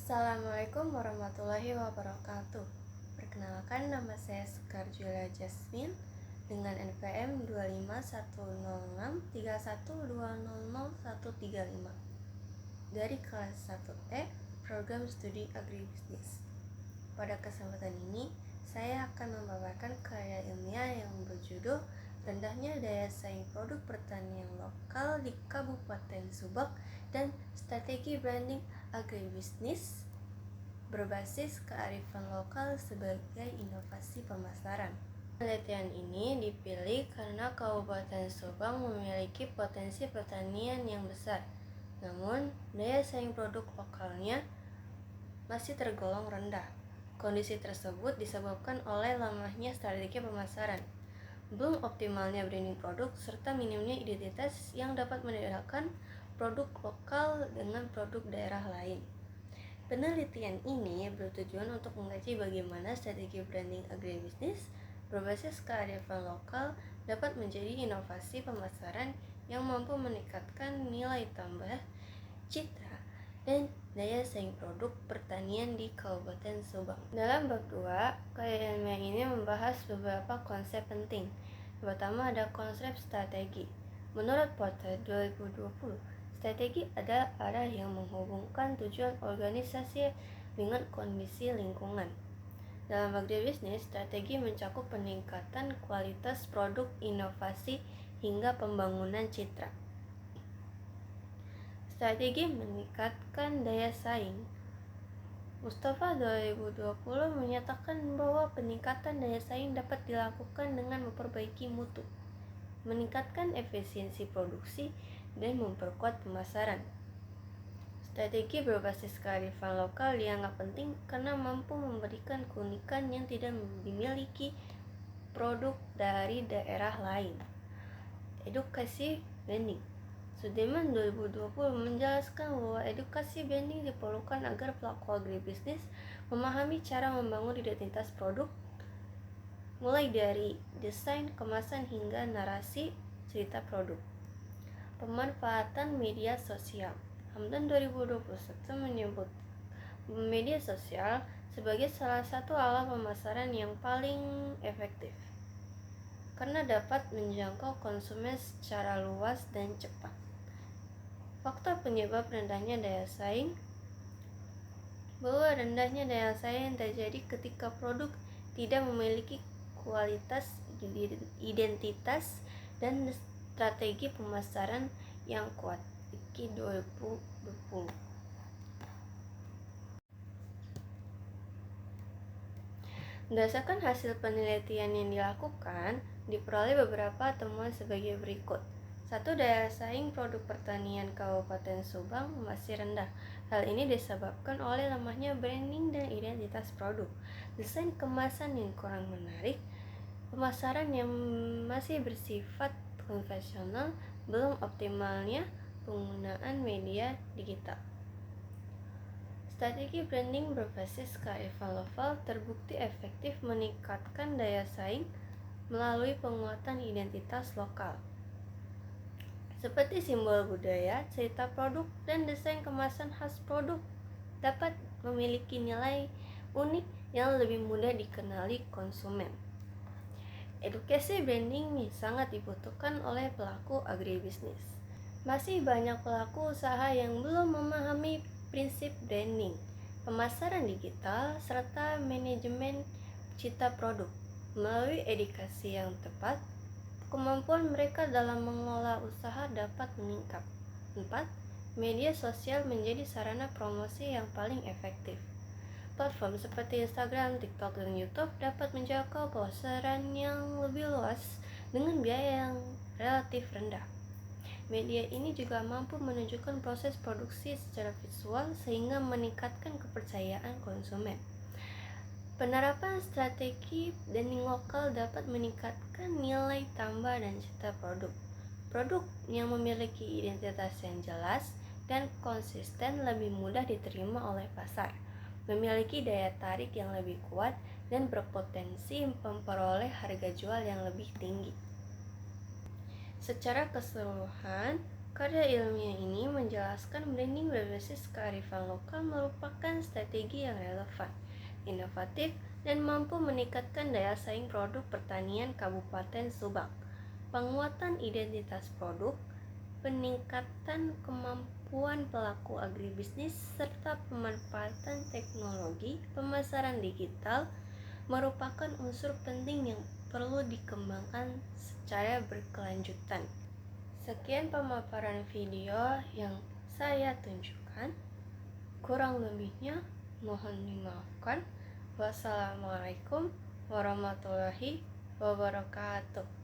Assalamualaikum warahmatullahi wabarakatuh. Perkenalkan, nama saya Sekar Julia Jasmine dengan NPM 2510631200135 dari kelas 1E Program Studi Agribisnis. Pada kesempatan ini, saya akan membawakan karya ilmiah yang berjudul Rendahnya Daya Saing Produk Pertanian Lokal di Kabupaten Subang dan Strategi Branding Agribisnis berbasis kearifan lokal sebagai inovasi pemasaran. Penelitian ini dipilih karena Kabupaten Subang memiliki potensi pertanian yang besar, namun daya saing produk lokalnya masih tergolong rendah. Kondisi tersebut disebabkan oleh lemahnya strategi pemasaran, belum optimalnya branding produk, serta minimnya identitas yang dapat membedakan produk lokal dengan produk daerah lain. Penelitian ini bertujuan untuk mengkaji bagaimana strategi branding agribisnis berbasis kearifan lokal dapat menjadi inovasi pemasaran yang mampu meningkatkan nilai tambah, citra, dan daya saing produk pertanian di Kabupaten Subang. Dalam bab 2, karya ilmiah ini membahas beberapa konsep penting. Pertama ada konsep strategi. Menurut Porter 2020, strategi adalah arah yang menghubungkan tujuan organisasi dengan kondisi lingkungan. Dalam agribisnis, strategi mencakup peningkatan kualitas produk, inovasi, hingga pembangunan citra. Strategi meningkatkan daya saing. Mustafa 2020 menyatakan bahwa peningkatan daya saing dapat dilakukan dengan memperbaiki mutu, meningkatkan efisiensi produksi, dan memperkuat pemasaran. Strategi berbasis kearifan lokal dianggap penting karena mampu memberikan keunikan yang tidak dimiliki produk dari daerah lain. Edukasi branding. Sudirman 2020 menjelaskan bahwa edukasi branding diperlukan agar pelaku agribisnis memahami cara membangun identitas produk, mulai dari desain, kemasan, hingga narasi cerita produk. Pemanfaatan media sosial. Hamdan 2021 menyebut media sosial sebagai salah satu alat pemasaran yang paling efektif karena dapat menjangkau konsumen secara luas dan cepat. Faktor penyebab rendahnya daya saing. Bahwa rendahnya daya saing terjadi ketika produk tidak memiliki kualitas, identitas, dan strategi pemasaran yang kuat. IKI 2020. Berdasarkan hasil penelitian yang dilakukan, diperoleh beberapa temuan sebagai berikut. 1. Daya saing produk pertanian Kabupaten Subang masih rendah. Hal ini disebabkan oleh lemahnya branding dan identitas produk, desain kemasan yang kurang menarik, pemasaran yang masih bersifat konvensional, belum optimalnya penggunaan media digital. Strategi branding berbasis kearifan lokal terbukti efektif meningkatkan daya saing melalui penguatan identitas lokal, seperti simbol budaya, cerita produk, dan desain kemasan khas produk dapat memiliki nilai unik yang lebih mudah dikenali konsumen. Edukasi branding sangat dibutuhkan oleh pelaku agribisnis. Masih banyak pelaku usaha yang belum memahami prinsip branding, pemasaran digital, serta manajemen citra produk. Melalui edukasi yang tepat, kemampuan mereka dalam mengelola usaha dapat meningkat. 4. Media sosial menjadi sarana promosi yang paling efektif. Platform seperti Instagram, TikTok, dan YouTube dapat menjangkau pasaran yang lebih luas dengan biaya yang relatif rendah. Media ini juga mampu menunjukkan proses produksi secara visual sehingga meningkatkan kepercayaan konsumen. Penerapan strategi branding lokal dapat meningkatkan nilai tambah dan citra produk. Produk yang memiliki identitas yang jelas dan konsisten lebih mudah diterima oleh pasar, memiliki daya tarik yang lebih kuat, dan berpotensi memperoleh harga jual yang lebih tinggi. Secara keseluruhan, Karya ilmiah ini menjelaskan branding berbasis kearifan lokal merupakan strategi yang relevan, inovatif, dan mampu meningkatkan daya saing produk pertanian Kabupaten Subang. Penguatan identitas produk, peningkatan kemampuan pelaku agribisnis, serta pemanfaatan teknologi pemasaran digital merupakan unsur penting yang perlu dikembangkan secara berkelanjutan. Sekian pemaparan video yang saya tunjukkan. Kurang lebihnya mohon dimaafkan. Wassalamualaikum warahmatullahi wabarakatuh.